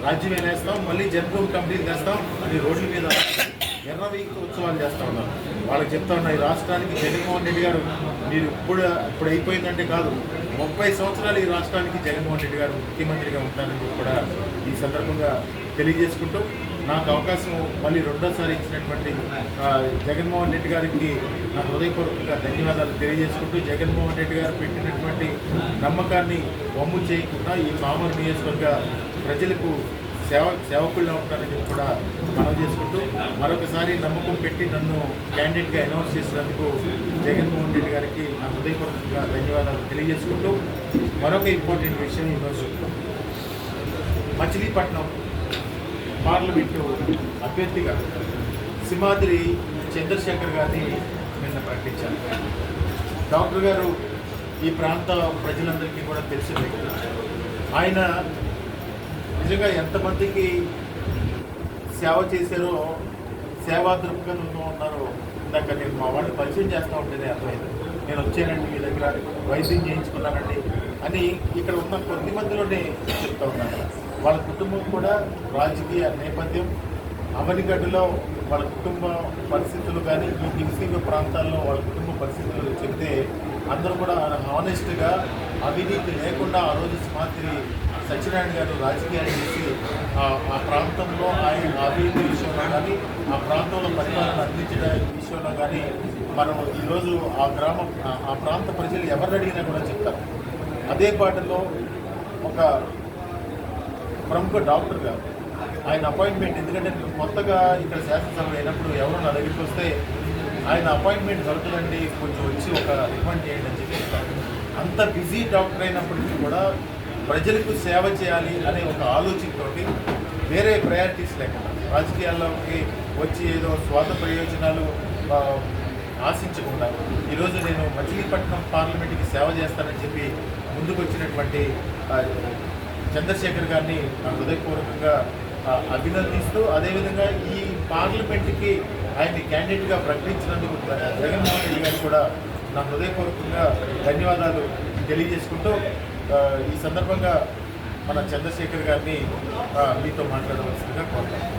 రాజ్యం వేస్తాం, మళ్ళీ జన్మభూమి కంపెనీలు తెస్తాం అని రోడ్ల మీద ఎర్రవీక్ ఉత్సవాలు చేస్తూ ఉన్నారు. వాళ్ళకి చెప్తా ఉన్నా, ఈ రాష్ట్రానికి జగన్మోహన్ రెడ్డి గారు మీరు ఇప్పుడు అయిపోయిందంటే కాదు, 30 సంవత్సరాలు ఈ రాష్ట్రానికి జగన్మోహన్ రెడ్డి గారు ముఖ్యమంత్రిగా ఉంటారని కూడా ఈ సందర్భంగా తెలియజేసుకుంటూ, నాకు అవకాశం మళ్ళీ రెండోసారి ఇచ్చినటువంటి జగన్మోహన్ రెడ్డి గారికి నా హృదయపూర్వకంగా ధన్యవాదాలు తెలియజేసుకుంటూ, జగన్మోహన్ రెడ్డి గారు పెట్టినటువంటి నమ్మకాన్ని వమ్ము చేయకుండా ఈ పామూరు నియోజకవర్గ ప్రజలకు సేవకుల్లో ఉంటారని కూడా మనవి చేసుకుంటూ, మరొకసారి నమ్మకం పెట్టి నన్ను క్యాండిడేట్గా అనౌన్స్ చేసినందుకు జగన్మోహన్ రెడ్డి గారికి నా హృదయపూర్వకంగా ధన్యవాదాలు తెలియజేసుకుంటూ, మరొక ఇంపార్టెంట్ విషయం ఈరోజు మచిలీపట్నం పార్లమెంటు అభ్యర్థిగా సింహాద్రి చంద్రశేఖర్ గారిని నిన్న ప్రకటించారు. డాక్టర్ గారు ఈ ప్రాంత ప్రజలందరికీ కూడా తెలిసిన వ్యక్తి. ఆయన నిజంగా ఎంతమందికి సేవ చేశారో, సేవా దృక్పథంలో ఉన్నారో ఇందాక నేను మా వాడిని పరిచయం చేస్తూ ఉంటేనే అర్థమైంది. నేను వచ్చానండి, మీ దగ్గర వైద్యం చేయించుకున్నానండి అని ఇక్కడ ఉన్న కొద్ది మందిలోనే చెప్తా ఉన్నాను. వాళ్ళ కుటుంబం కూడా రాజకీయ నేపథ్యం, అవనిగడ్డలో వాళ్ళ కుటుంబ పరిస్థితులు కానీ, ఈ దిగుసీమ ప్రాంతాల్లో వాళ్ళ కుటుంబ పరిస్థితులు చెప్తే అందరూ కూడా హానెస్ట్గా అవినీతి లేకుండా ఆ రోజు సింహాద్రి సత్యనారాయణ గారు రాజకీయాలు చేసి ఆ ప్రాంతంలో ఆయన అభివృద్ధి విషయంలో కానీ, ఆ ప్రాంతంలో పరిపాలన అందించడం విషయంలో కానీ మనం ఈరోజు ఆ ప్రాంత ప్రజలు ఎవరు అడిగినా కూడా చెప్తారు. అదే పాటలో ఒక ప్రముఖ డాక్టర్ గారు ఆయన అపాయింట్మెంట్, ఎందుకంటే కొత్తగా ఇక్కడ శాసనసభ అయినప్పుడు ఎవరో నా దగ్గరికి వస్తే ఆయన అపాయింట్మెంట్ దొరకదండి, కొంచెం వచ్చి ఒక రికమెండ్ చేయండి అని చెప్పి చెప్తారు. అంత బిజీ డాక్టర్ అయినప్పటికీ కూడా ప్రజలకు సేవ చేయాలి అనే ఒక ఆలోచనతో వేరే ప్రయారిటీస్ లేకుండా రాజకీయాల్లోకి వచ్చి ఏదో స్వార్థ ప్రయోజనాలు ఆశించకుండా ఈరోజు నేను మచిలీపట్నం పార్లమెంట్కి సేవ చేస్తానని చెప్పి ముందుకు వచ్చినటువంటి చంద్రశేఖర్ గారిని నా హృదయపూర్వకంగా అభినందిస్తూ, అదేవిధంగా ఈ పార్లమెంట్కి ఆయన్ని క్యాండిడేట్గా ప్రకటించినందుకు జగన్మోహన్ రెడ్డి గారికి కూడా నా హృదయపూర్వకంగా ధన్యవాదాలు తెలియజేసుకుంటూ, ఈ సందర్భంగా మన చంద్రశేఖర్ గారిని మీతో మాట్లాడవలసిందిగా కోరుతాను.